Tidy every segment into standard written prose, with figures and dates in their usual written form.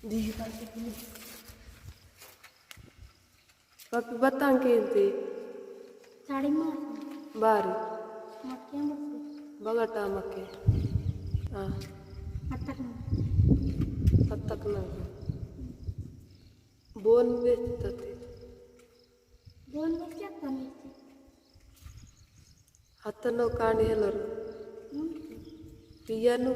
दी papi batang kente sari में baru मक्के में bagata make ah अटक atak na bon vetate बोल में क्या कमी थी hatano kani helor piyanu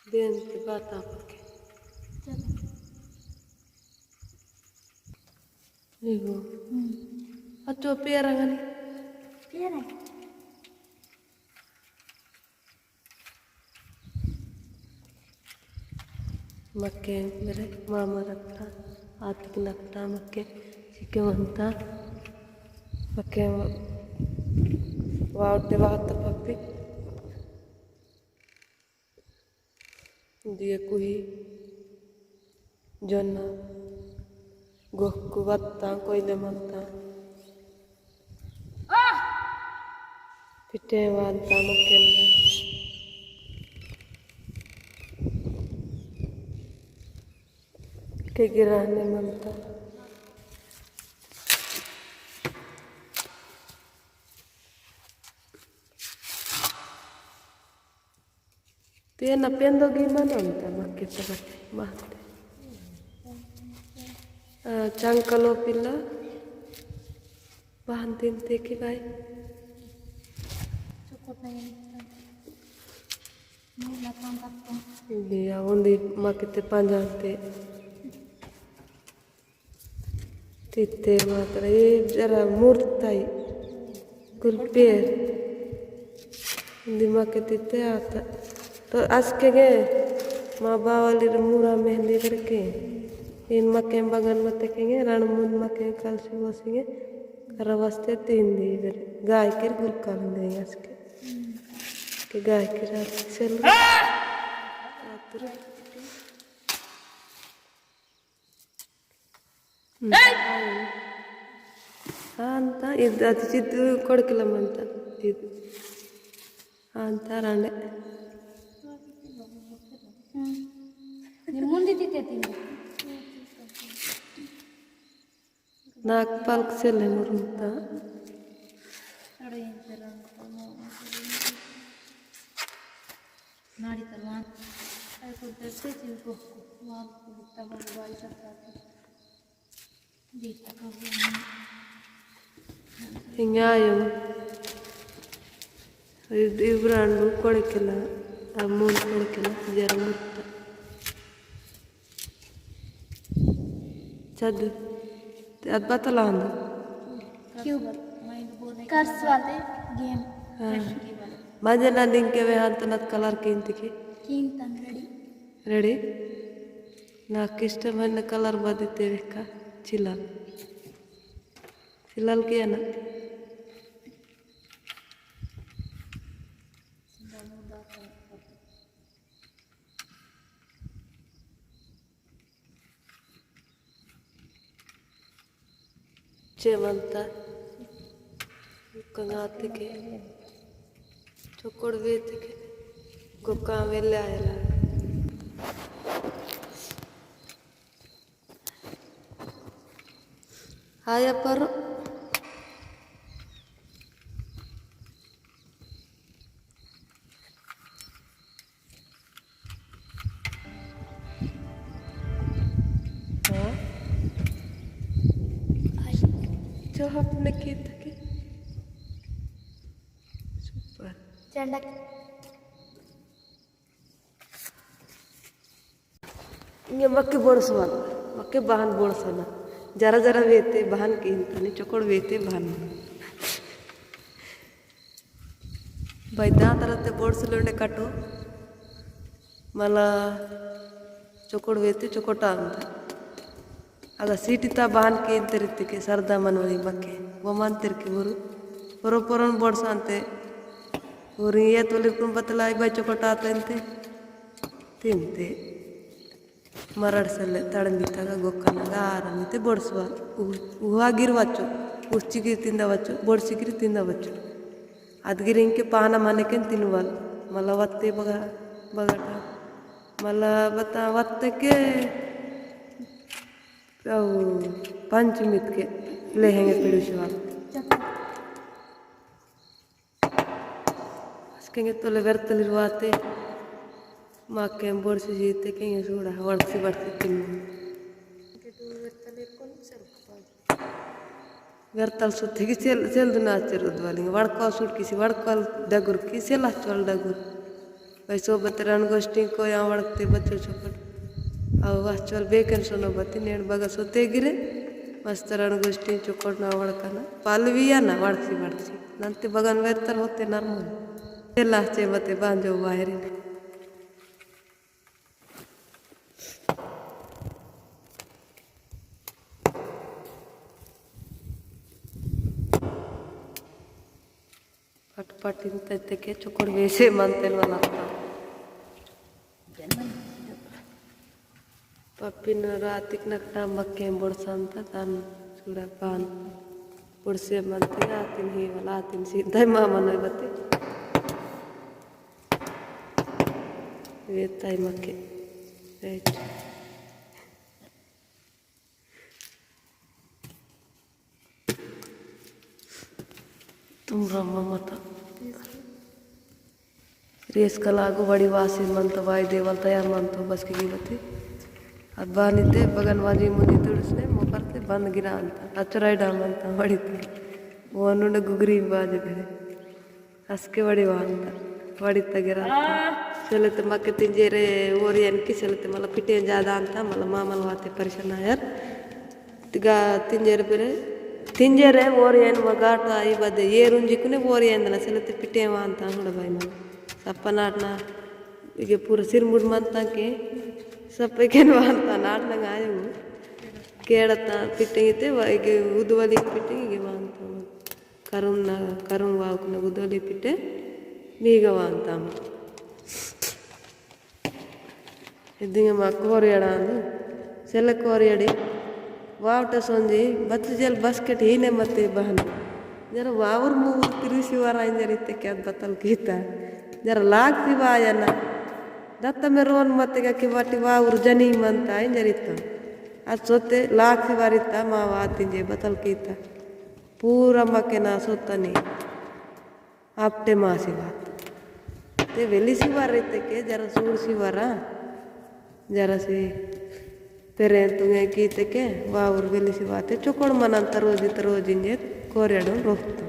dente bata make ibu acho perangani फिर है make mere mama rakta atik nakta make sikemanta make waute wata papi dia kuhi jonna gohku watta koile manta pite wanta make kegirane manta Pena pendo gimana anta makita bate mahte changkalo pilla bahan tinte ki bai cukup pengen ini belakang belakang dia undi makite panjante titte matra jara murtai gulper undi makite te ata तो आज के गए माँ बावाली मुरा मेहंदी करके इन मक्के बगन में तकेंगे रणमुंद मक्के कल से बसेंगे रवास्ते 3 दी फिर गाय के गुलका देंगे आज के गाय के रात चल ಅಂತ ಇದು ಅದು ಚಿದ್ದು ಕೊಡಕಿಲ್ಲಮ್ಮಂತ ಇದು ಅಂತ ರಂಡೆ ಮುಂದೆ ತಿಂತೀನಿ ನಾಲ್ಕು ಪಾಲ್ಕ್ ಸೆಲ್ಲೆ ಮುರುಂತ ಹಿಂಗಾಯು ಇಬ್ರು ಕೊಡಕಿಲ್ಲ ಅಮೌಂಟ್ ಕೊಡಕಿಲ್ಲ ಜರ ಮುತ್ತ चद अब बतला क्यों कर्स वाले गेम मजे ना दिन के वे हाथ नत कलर कींतिके कींतन रेडी నాకు ఇష్టమైన కలర్ బదితే వెక్క చిల్లల్ చిల్లల్ కేనా Cemanta kangatike chokod vetike gokka velle ayala aya par जो आपने की थी सुपर चंडक ये मक्के बोड़सवाल मक्के बहन बोड़सना जरा जरा वेते बहन की इंतनी चोकड़ वेते बहन बैदा तरते बोड़सलोंडे काटो मला चोकड़ वेते चोकोटा अंत आಗ ಸೀಟಿತ ಬಾನ್ಕೆ ಇಂತರಿತ್ತಿಕೆ ಸರ್ದ ಮನವರಿ ಬಕ್ಕೆ ಒಮಂತಿರ್ಕೆ ಊರು ಪೊರನ್ ಬಡ್ಸಂತೆ ಊರು ಏ ತೊಲಿರ್ಕೊಂಡು ಬತ್ತಲಾಯಿ ಬಚ್ಚಕೊಟ್ಟಾತಂತೆ ತಿಂತೆ ಮರಡ್ಸಲ್ಲೆ ತಡಂಬಿತ್ತಾಗ ಗೊಕ್ಕನಾಗ ಆರಾಮಿತೆ ಬಡ್ಸುವ ಹೂವಾಗಿರ್వచ్చు ಉಚ್ಚಿಗಿರಿ ತಿಂದవచ్చు ಬಡ್ಸಿಗಿರಿ ತಿಂದవచ్చు अदगिरी इंके पाना माने के तिनवल मला वत्ते बगटा मला बता वत्ते के पंचमित के लेहेंगे पिड़ुशिवाल अस्केंगे तोले वेर्तलिरुवाते माके बोर्सी जीते केंगे सूड़ा वर्षी तिन्नु वेर्तल सुत्तिगी सेल्दु नाचेरुद्वालिंगे वड़कल सुटकिसी वड़कल डगुर की सेलाचल डगुर वैसो बतरन गोष्ठी को यहाँ वड़कते बच्चों चोपट अब वाचल बेकन सोनो बती नेड़ बगा सोते गिरे मस्तरन गोष्ठी चोकट ना वड़कना पालविया ना वड़सी नंते बगन वेर्तल होते नर्मल सेलाचे बते बांजो बाहरी पटपटिन तत्ते चुकुड़ वेसे मंतेल वनत्ता पप्पिन रातिक नकटा मक्के बुड़संता तन सुड़ा पान बुड़से मंते आतिन ही वाला आतिन सीधा मामा नोय बते वेताई मक्के राइट तुम ब्रह्म मत रेस कलागो बड़ी वासी मंत वाई देवल तया मंतो बस की बती अब बानीते बगन वाजी मुझे तुड़सने मोपरते बंद गिरा अंता अचराई डामंता बड़ी थी वो अनुने गुगरी बाजे करे हंसके बड़ी वांता बड़ी तगिरा चले तो मक्के तिंजेरे ओरियन की चले तो मतलब पिटे ज्यादा अंता मतलब मामल वाते परेशान यार तिगा तिंजेरे पेरे तिंजेरे ओरियन मगाट आई बदे ये रुंजिकुने ओरियन दना चले पिटे वांता हुड़ा भाई मन सपनाटना इगे पूरा सिर मुड़ मंता के सब के वांता नाटना आयो केड़ता पिटेंगे इगे उदवली पिटेंगे वांता करुण वाकुना उदवली पिटे मीग वांता इद्दिंगे मा कोरियड़ा चले कोरियड़ी वावट सोंजी बच्चे जल बस्केट ही ने मते बहन जरा वावर मुँह तिरुसी वारा इंजरिते क्या बतल कीता जरा लाग सिवाया ना दत्त में रोन मते का कि वाटी वावर जनी मनता इंजरिता आज सोते लाग सिवारिता माँ वात इंजे बतल कीता पूरा मके ना सोता नहीं आपटे माँ सिवात ते वेली सिवार रहते के जरा सूर सिवारा जरा सी तेरे तुम्हें कीते के वावर वेली सिवाते चुकोड़ मनंत रोज इंजे कोरेडो रोहतो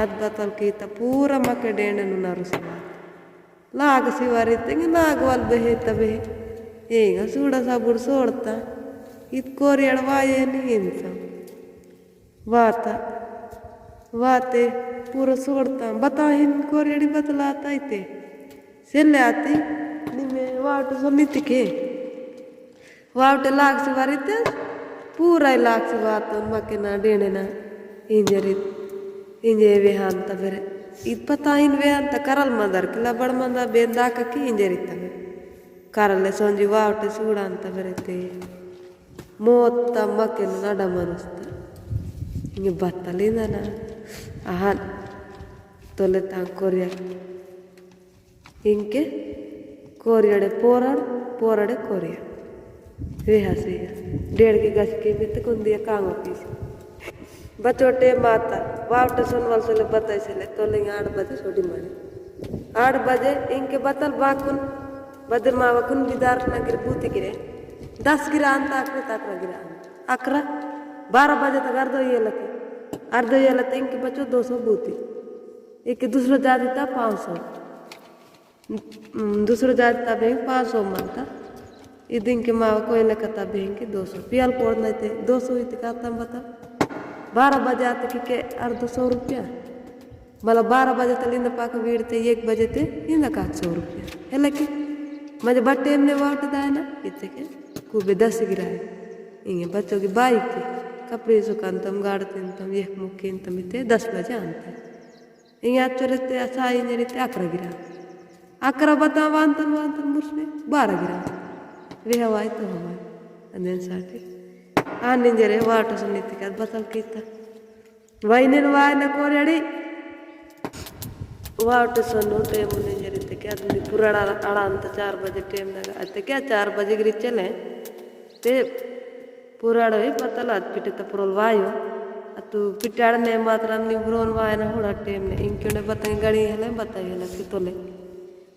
आद बतल कीता पूरा मके डेंडे नुनारू सिवात लाग सिवारिते लाग वाल बेहे तबे येगा सूड़ा साबुड़ सोड़ता इत कोरियड़ वाये नहीं इंसा वाता वाते पूरा सोड़ता बता हिन कोरियड़ी बतलाता इते सेले आती निमे वाट सोनीति के वावटे लाग से वारिते पूरा लाग से वात मके ना डेने ना इंजे वेहांता बेरे इत पता इन वेहांता करल मदर किला बड़ मंदा बेंदा की इंजरिता बेरे करले सोंजी वावटे सूड़ांता बेरे ते मोत्ता मके नडा मनुस्ता इंगे बत्तलिंदा ना आहान तोले तां कोरिया इंके कोरियड़े पोरड़े कोरिया वे हंसी डेढ़ की गज के भी तो कुंदिया कांगो पीस बचोटे माता वावटे सुनवाल से बताई से तो ले 8 बजे छोटी मारे 8 बजे इनके बतल बाकुन बदर मावा कुन बिदार ना गिर पूती गिरे 10 गिरा अंता आकरा गिरा आकरा 12 बजे तक अर्ध ये लते इनके बच्चों 200 बूती एक दूसरा जाति था 500 दूसरा जाति था बैंक 500 मानता इदिन के माँ कोई लेकता बैंक 200 पियाल पड़ना थे 200 ही कहता बता 12 बजे आते कि 200 रुपया मतलब 12 बजे तक इंद पाक वीड़ते 1 बजे थे इंद का 100 रुपया है लेकिन मजे बट्टे में वाट दाए ना इतने के खूबे 10 गिराए इंगे बच्चों की बाइक थी कपड़े सुखानतम गाड़ते तम एक मुख्य तम इतने 10 बजे आनते इंगे चोरते अच्छा इंजरिते 11 गिरा 11 बता वांतन मुर्सने 12 गिरा वे हवाई तो हवाई अंदर साथी आने जरे वाटर सुनने का बतल कीता वाइने वाय न कोरेड़ी वावटे सोनू टेम नहीं जरीते क्या तुमने पूरा अड़ा अंत 4 बजे टेम लगा अते क्या 4 बजे गिरी चले ते पूरा अड़े पता लाद पिटे तपुरल वायो अतु पिटाड़ने मात्र अन्नी ब्रोन वायना हुड़ा टेम ने इंक्यों बताए गड़ी है बताइए लगे तोले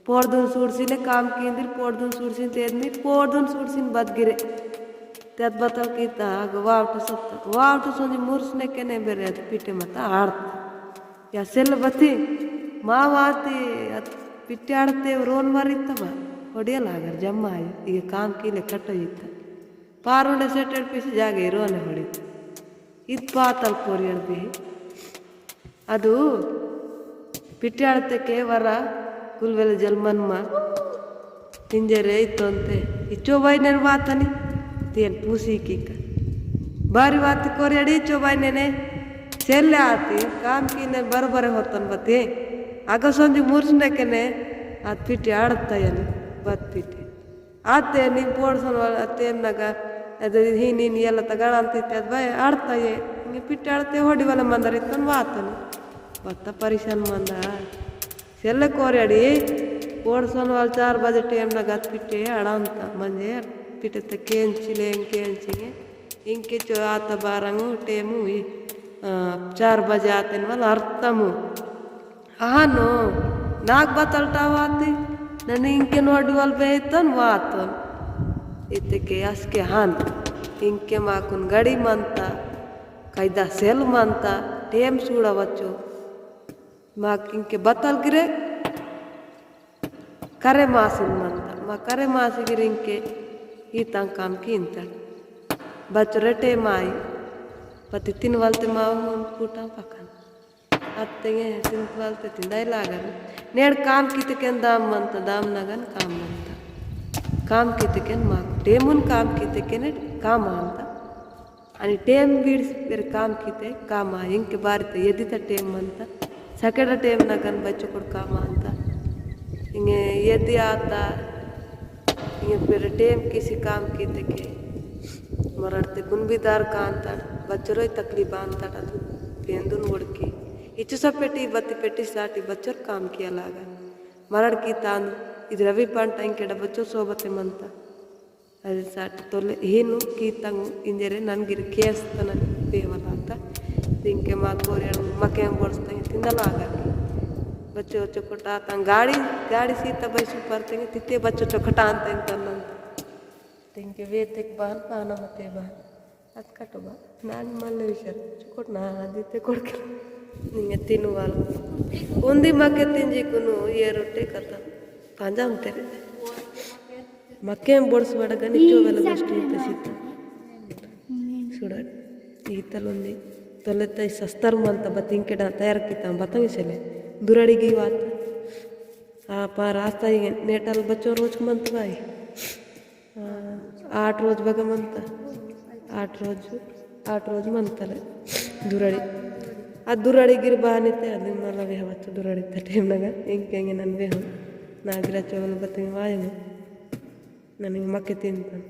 पोर्दुन सूरसिने काम कींदिर पोर्दुन सूरसिन तेदमी पोर्दुन सूरसिन बद गिरे त्यात बतल कीता वावटे सत्ता वावटे सोंजी मुर्सने केने बेरे पिटे मता आड़त या सेल बती ಮಾವಾತಿ ಪಿಟ್ಟಾಡ್ತೆ ರೋನ್ ಮಾರಿತ್ತವ ಹೊಡಿಯಲಾಗರ್ ಜಮ್ಮ ಈಗ ಕಾಮ್ ಕೀಲೆ ಕಟ್ಟೋಯಿತ್ತು ಪಾರುಂಡೆ ಸೆಟೆಡ್ ಪೀಸ್ ಜಾಗ ರೋನೆ ಹೊಡಿತು ಇದು ಪಾತಲ್ ಕೋರಿಯಡ್ಬಿ ಅದು ಪಿಟ್ಟಾಡ್ತಕ್ಕೆ ವರ ಕುಲ್ವೆಲ ಜಲ್ಮನ್ಮ ತಿಂಜರೆ ಇತ್ತು ಅಂತೆ ಇಚ್ಚೋಬಾಯ್ನೇನು ವಾತನಿ ತೇನ್ ಪೂಸಿ ಕಿಕ್ಕ ಬಾರಿ ವಾತಿ ಕೋರಿಯಡಿ ಇಚ್ಚೋಬಾಯ್ನೇನೆ ಸೆಲ್ಲೆ ಆತಿ ಕಾಮ್ ಕೀನೆ ಬರಬರೆ ಹೊತ್ತನ್ ಬತ್ತಿ ಆಗ ಸಂಜೆ ಮೂರ್ಸನೆಕೆನೆ ಅದು ಪಿಟಿ ಆಡುತ್ತಾಯಲ್ಲಿ ಬತ್ ಪಿಟಿ ಆತೆ ನೀವು ಪೋಡ್ಸೋಣ ತೇಮ್ನಾಗ ಅದು ನೀನು ಎಲ್ಲ ತಗೋಣ ಅಂತಿತ್ತೆ ಅದು ಭಯ ಆಡ್ತಾಯೆ ಹಿಂಗೆ ಪಿಟ್ಟಿ ಆಡ್ತೆ ಹೊಡಿವಲ್ಲ ಮಂದರ ಇತ್ತನ್ ವಾತನು ಬತ್ತ ಪರಿಶಾನ್ ಮಂದ ಸೆಲ್ಲ ಕೋರ್ಯಾಡಿ ಪೋಡ್ಸೋಣ వాళ్ళు 4 बजे ಟೇಮ್ನಾಗ ಅದು ಪಿಟ್ಟಿ ಆಡಂತ ಮಂಜೆ ಪಿಟ್ಟೆ ಕೇಂಚಿಲೆ ಕೇಂಚಿಗೆ ಇಂಕೆ ಚೋ ಆತ ಬಾರಂಗು ಟೇಮು 4 बजे ಆತೇನು ವಲ್ಲ ಅರ್ಥಮು ಹಾನು ನಾಕ್ ಬತ್ತಲ್ಟಾವಾತಿ ನನ್ನ ಇಂಕೆ ನೋಡಿ ವಲ್ ಬೇಯ್ತನ್ ವಾತನ್ ಇತ್ತಕ್ಕೆ ಅಸ್ಕೆ ಹಾನ್ ಇಂಕೆ ಮಾಕುನ್ ಗಡಿ ಮಂತ ಕೈದ ಸೆಲ್ ಮಂತ ಟೇಮ್ ಸೂಡవచ్చు ಮಾಕ್ ಇಂಕೆ ಬತ್ತಲ್ಗಿರೆ ಕರೆ ಮಾಸಿನ್ ಮಂತ ಮಾ ಕರೆ ಮಾಸಿಗಿರೆ ಇಂಕೆ ಈ ತಂಕಾಮ್ ಕಿಂತ ಬಚ್ಚರೆ ಟೇಮಾಯಿ ಪತಿ ತಿನ್ವಲ್ತೆ ಮಾವು ಕೂಟ ಪಕ್ಕನ ಅತ್ತೆಗೆ ತಿಂತವಲ್ತೆ ತಿಂದಾಯಿಲಾಗರು ನೇಡ್ ಕಾಮ್ ಕಿತಕೆನ್ ದಾಮ್ ಅಂತ ದಾಮ್ ನಗನ್ ಕಾಮ್ ಅಂತ ಕಾಮ್ ಕಿತಕೆನ್ ಮಾಕು ಟೇಮುನ್ ಕಾಮ್ ಕಿತಕೆನೆ ಕಾಮ ಅಂತ आणि ಟೇಮ್ ಬಿಡ್ಸ್ ಬೇರೆ ಕಾಮ್ ಕಿತೆ ಕಾಮ ಇಂಕೆ ಬಾರಿತ ಎದಿತ ಟೇಮ್ ಅಂತ ಸಕೆಡ ಟೇಮ್ ನಗನ್ ಬಚ್ಚ ಕೊಡ್ ಕಾಮ ಅಂತ ಹಿಂಗೆ ಎದಿ ಆತ ಹಿಂಗೆ ಬೇರೆ ಟೇಮ್ ಕಿಸಿ ಕಾಮ್ ಕಿತಕೆ ಮರಡ್ತೆ ಗುನ್ಬಿದಾರ್ ಕಾ ಅಂತ ಬಚ್ಚರೋಯ್ ತಕ್ಲೀಫ ಅಂತ ಅದು ಬೇಂದುನ್ ಒಡ್ಕಿ इचु सब पेटी बत्ती पेटी साटी बच्चर काम किया लागा मरड़ की तांद इधर रवि पांटा इंके बच्चों सोबते मनता अरे साटी तोले हेनु की तंग इंजरे ननगिर केस तन बेवला आता इंके मा कोरियन मके बोलते तिंदलागा बच्चों बच्चों कोटा तंग गाड़ी सीता बैसु परते तिते बच्चों चोखटा ಅಂತ ಇಂತನಂತ ತಿಂಕೆ ವೇತೆಕ್ ಬಾನ್ ಪಾನ ಮತ್ತೆ ಬಾನ್ ಅದ್ ಕಟ್ಟು ಬಾ ನಾನು ಮಲ್ಲೆ ವಿಷಯ ಚುಕೊಟ್ ನಾ ಅದಿತ್ತೆ ಕೊಡ್ಕೆ ನಿಂಗೆ ತಿನ್ನುವಲ್ಲ ಒಂದಿ ಮಕ್ಕೆ ತಿಂಜಿಕ್ಕೂ ಏ ರೊಟ್ಟಿ ಕತ್ತ ಪಾಂಜಾ ಅಂತಾರೆ ಮಕ್ಕೆ ಬೋಡ್ಸ್ಬೇಡಗ ನಿಜವೆಲ್ಲ ಬೆಸ್ಟ್ ಇತ್ತು ಸಿತ್ತ ಸುಡ ಈತಲೊಂದಿ ತೊಲೆತ್ತ ಸಸ್ತರ್ಮ ಅಂತ ಬತ್ತಿಂಕೆಡ ತಯಾರಕ್ಕಿತ್ತ ಬತ್ತಂಗಿಸಲೆ ದುರಡಿಗೆ ವಾತ ಆ ಪಾ ರಾಸ್ತಾ ಈಗ ನೇಟಲ್ ಬಚ್ಚೋ रोज ಮಂತ ಬಾಯಿ 8 रोज बघ ಮಂತ 8 रोज ಮಂತಲೆ ದುರಡಿ ಆ ದುರಡಿಗಿರ್ ಬಾನಿತ್ತೆ ಅದು मला वेहवाचं दुरडीचा ಟೈಮ್ನಾಗ ಹೆಂಗೆ ನನ್ನ वेह ನಾಗಿರ ಚೋವಲ್ ಬತ್ತಿಂಗ್ ವಾಯನು ನನಗೆ ಮಕ್ಕೆ ತಿಂತಾನೆ